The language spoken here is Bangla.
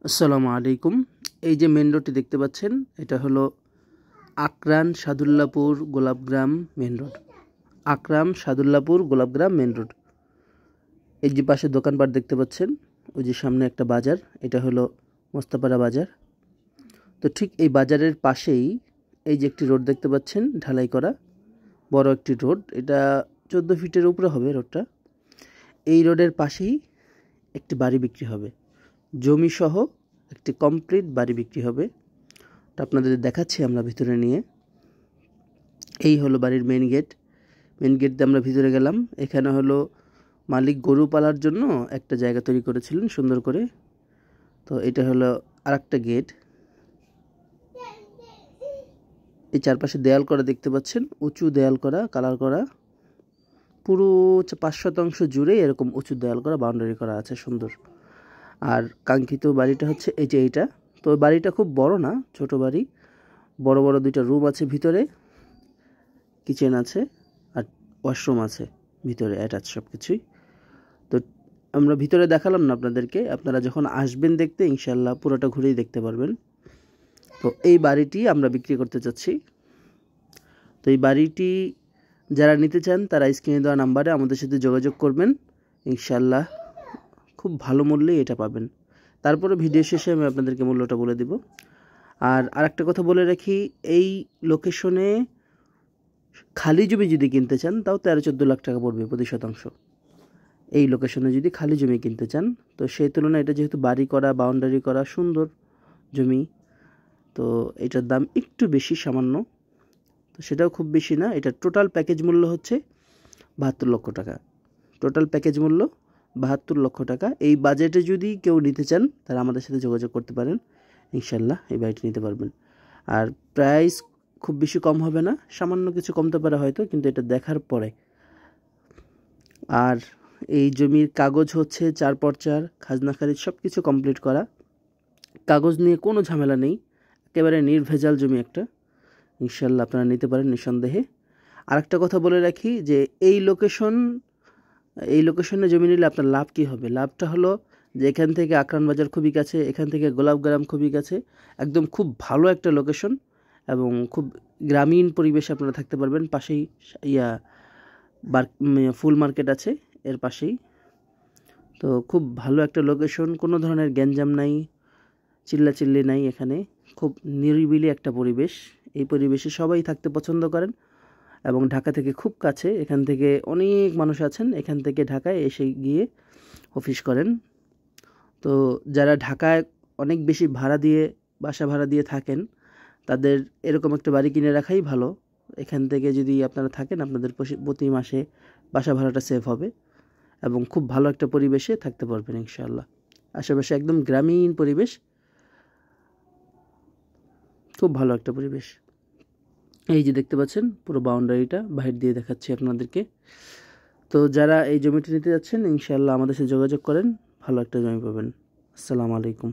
আসসালামু আলাইকুম। এই যে মেন রোডটি দেখতে পাচ্ছেন, এটা হলো আকরাম সাদুল্লাপুর গোলাপগ্রাম মেন রোড। আকরাম সাদুল্লাপুর গোলাপগ্রাম মেন রোড। এই যে পাশে দোকানপাট দেখতে পাচ্ছেন, ওই যে সামনে একটা বাজার, এটা হলো মোস্তাপাড়া বাজার। তো ঠিক এই বাজারের পাশেই এই যে একটি রোড দেখতে পাচ্ছেন, ঢালাই করা বড় একটি রোড। এটা 14 ফিটের উপরে হবে রোডটা। এই রোডের পাশেই একটি বাড়ি বিক্রি হবে, জমি সহ একটি কমপ্লিট বাড়ি বিক্রি হবে। তো আপনাদের দেখাচ্ছি আমরা ভিতরে নিয়ে। এই হলো বাড়ির মেন গেট। মেন গেট দিয়ে আমরা ভিতরে গেলাম। এখানে হলো মালিক গরু পালার জন্য একটা জায়গা তৈরি করেছিলেন সুন্দর করে। তো এটা হলো আরেকটা গেট। এই চারপাশে দেয়াল করা দেখতে পাচ্ছেন, উঁচু দেয়াল করা, কালার করা, পুরো 5% জুড়ে এরকম উঁচু দেয়াল করা, বাউন্ডারি করা আছে সুন্দর। আর কাঙ্ক্ষিত বাড়িটা হচ্ছে এই যে এইটা। তো বাড়িটা খুব বড় না, ছোট বাড়ি। বড় বড় 2টা রুম আছে ভিতরে, কিচেন আছে আর ওয়াশরুম আছে ভিতরে, অ্যাটাচ সব কিছুই। তো আমরা ভিতরে দেখালাম না আপনাদেরকে, আপনারা যখন আসবেন দেখতে ইনশাল্লাহ পুরোটা ঘুরেই দেখতে পারবেন। তো এই বাড়িটি আমরা বিক্রি করতে চাচ্ছি। তো এই বাড়িটি যারা নিতে চান তারা স্ক্রিনে দেওয়া নাম্বারে আমাদের সাথে যোগাযোগ করবেন। ইনশাল্লাহ খুব ভালো মূল্যেই এটা পাবেন। তারপরে ভিডিও শেষে আমি আপনাদেরকে মূল্যটা বলে দিব। আর আরেকটা কথা বলে রাখি, এই লোকেশনে খালি জমি যদি কিনতে চান তাও 13-14 লাখ টাকা পড়বে প্রতি শতাংশ। এই লোকেশনে যদি খালি জমি কিনতে চান, তো সেই তুলনায় এটা যেহেতু বাড়ি করা, বাউন্ডারি করা, সুন্দর জমি, তো এটার দাম একটু বেশি সামান্য। তো সেটাও খুব বেশি না। এটা টোটাল প্যাকেজ মূল্য হচ্ছে 72 লক্ষ টাকা। টোটাল প্যাকেজ মূল্য 72 লক্ষ টাকা। এই বাজেটে যদি কেউ নিতে চান তারা আমাদের সাথে যোগাযোগ করতে পারেন। ইনশাল্লাহ এই বাড়িটি নিতে পারবেন। আর প্রাইস খুব বেশি কম হবে না, সামান্য কিছু কমতে পারে হয়তো, কিন্তু এটা দেখার পরে। আর এই জমির কাগজ হচ্ছে 4x4, খাজনা খারিজ সব কিছু কমপ্লিট করা। কাগজ নিয়ে কোনো ঝামেলা নেই, একেবারে নির্ভেজাল জমি একটা। ইনশাল্লাহ আপনারা নিতে পারেন নিঃসন্দেহে। আরেকটা কথা বলে রাখি যে এই লোকেশনে জমি নিলে আপনার লাভ কী হবে। লাভটা হলো যে এখান থেকে আকরাম বাজার খুবই কাছে, এখান থেকে গোলাপগ্রাম খুবই কাছে, একদম খুব ভালো একটা লোকেশন এবং খুব গ্রামীণ পরিবেশে আপনারা থাকতে পারবেন। পাশেই ফুল মার্কেট আছে এর পাশেই। তো খুব ভালো একটা লোকেশন, কোনো ধরনের গ্যাঞ্জাম নাই, চিল্লাচিল্লি নাই এখানে। খুব নিরিবিলি একটা পরিবেশ। এই পরিবেশে সবাই থাকতে পছন্দ করেন এবং ঢাকা থেকে খুব কাছে। এখান থেকে অনেক মানুষ আছেন এখান থেকে ঢাকায় এসে গিয়ে অফিস করেন। তো যারা ঢাকায় অনেক বেশি বাসা ভাড়া দিয়ে থাকেন, তাদের এরকম একটা বাড়ি কিনে রাখাই ভালো। এখান থেকে যদি আপনারা থাকেন, আপনাদের প্রতি মাসে বাসা ভাড়াটা সেভ হবে এবং খুব ভালো একটা পরিবেশে থাকতে পারবেন ইনশাআল্লাহ। আশেপাশে একদম গ্রামীণ পরিবেশ, খুব ভালো একটা পরিবেশ। এই যে দেখতে পাচ্ছেন পুরো বাউন্ডারিটা বাহির দিয়ে দেখাচ্ছি আপনাদেরকে। তো যারা এই জমিটি নিতে যাচ্ছেন ইনশাআল্লাহ আমাদের সাথে যোগাযোগ করেন, ভালো একটা জমি পাবেন। আসসালামু আলাইকুম।